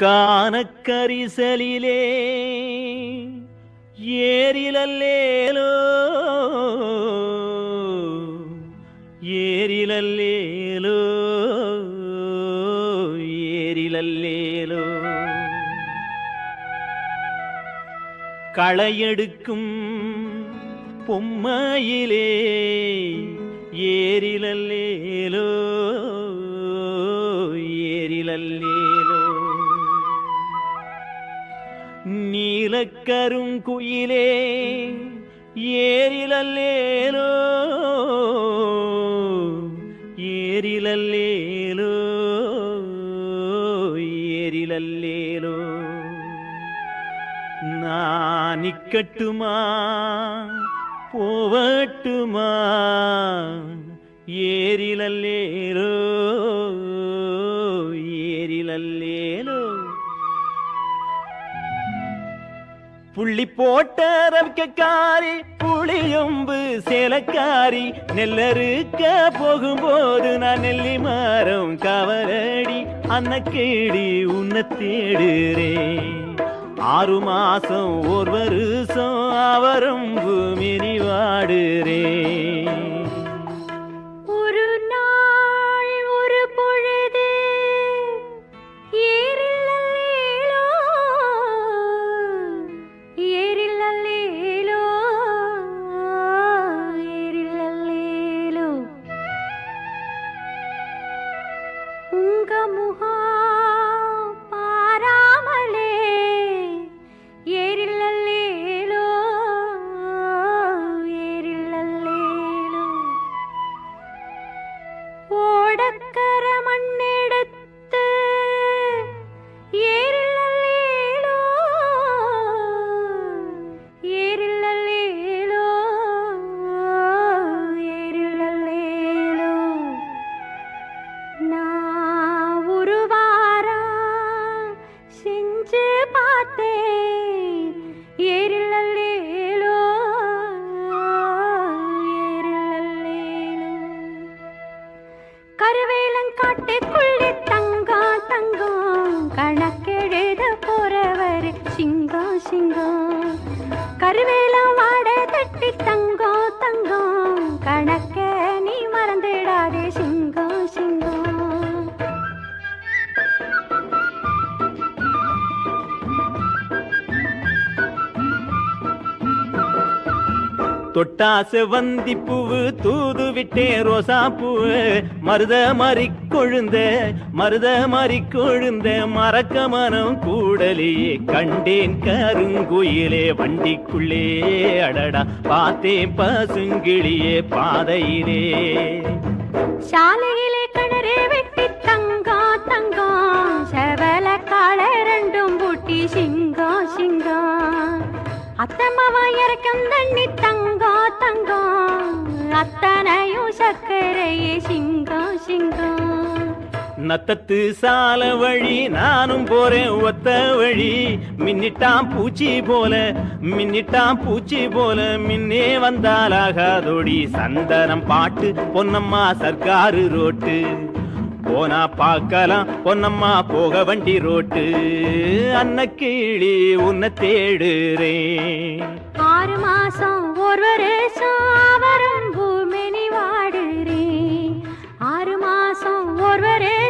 கானக்கரிசலிலே ஏரிலல்லேலோ ஏரிலல்லேலோ ஏரிலல்லேலோ களையெடுக்கும் பொம்மையிலே ஏரிலல்லேலோ ஏரிலல்லேலோ நீலக்கருங்குயிலே ஏரிலல்லேலோ ஏரிலல்லேலோ ஏரிலல்லேலோ நான் நிக்கட்டுமா போவட்டுமா ஏரிலல்லேலோ ஏரிலல்லேலோ புள்ளி போட்ட ரவிக்காரி புளியொம்பு சேலக்காரி நெல்லறுக்க போகும்போது நான் நெல்லி மரம் கவரடி அன்னக்கேடி உன்னை தேடுறேன் 6 மாசம் ஒரு வருஷம் அவரம்பு மினி வாடுறேன் ஒரு நாள் ஒரு பொழுது ஏரிலல்லேலோ ஏரிலல்லேலோ ஏரிலல்லேலோ உங்க முகம் பாராமலே ஏரிலல்லேலோ ஏரிலல்லேலோ ஓடக்கர மண்ணெடுத்து ஏரிலல்லேலோ ஏரிலல்லேலோ ஏரிலல்லேலோ நான் ஒரு வாரம் செஞ்சு பார்த்தேன் ஏரிலல்லேலோ ஏரிலல்லேலோ கருவேலங்காட்டுக்குள்ளே தங்கம் தங்கம் கணக்கெழுத போறவர் சிங்கம் சிங்கம் கருவேலம் வாட தட்டி தங்கம் தங்கம் கணக்க நீ மறந்துடாதே சிங்கம் சிங்கம் தொட்டா செவந்தி பூவு தூது விட்டே ரோசா பூவு மருத மறி கொழுந்த மறக்க மனம் கூடலையே கண்டேன் கருங்குயிலே வண்டிக்குள்ளே அடடா பார்த்தேன் பசுங்கிளியே பாதையிலே சாலையிலே கிணறு வெட்டி தங்கம் தங்கம் செவல கால ரெண்டும் பூட்டி சிங்கம் சிங்கம் அத்தம்மாவா இறக்கம் தண்ணி தங்கம் தங்கம் அத்தனையும் சக்கரையே சிங்கம் சிங்கம் நத்தத்து சால வழி நானும் போறேன் ஒத்த வழி மின்னிட்டான் பூச்சி போல மின்னே வந்தாலாகாதோடி சந்தனம் பாட்டு பொன்னம்மா சர்க்காரு ரோட்டு போனா பார்க்கலாம் பொன்னம்மா போக வண்டி ரோட்டு அன்னக்கிளி உன்னை தேடுறேன் 6 மாசம் ஒரு வருஷம் அவரும் பூமினி வாடுறேன் 6 மாசம் ஒரு வருஷம்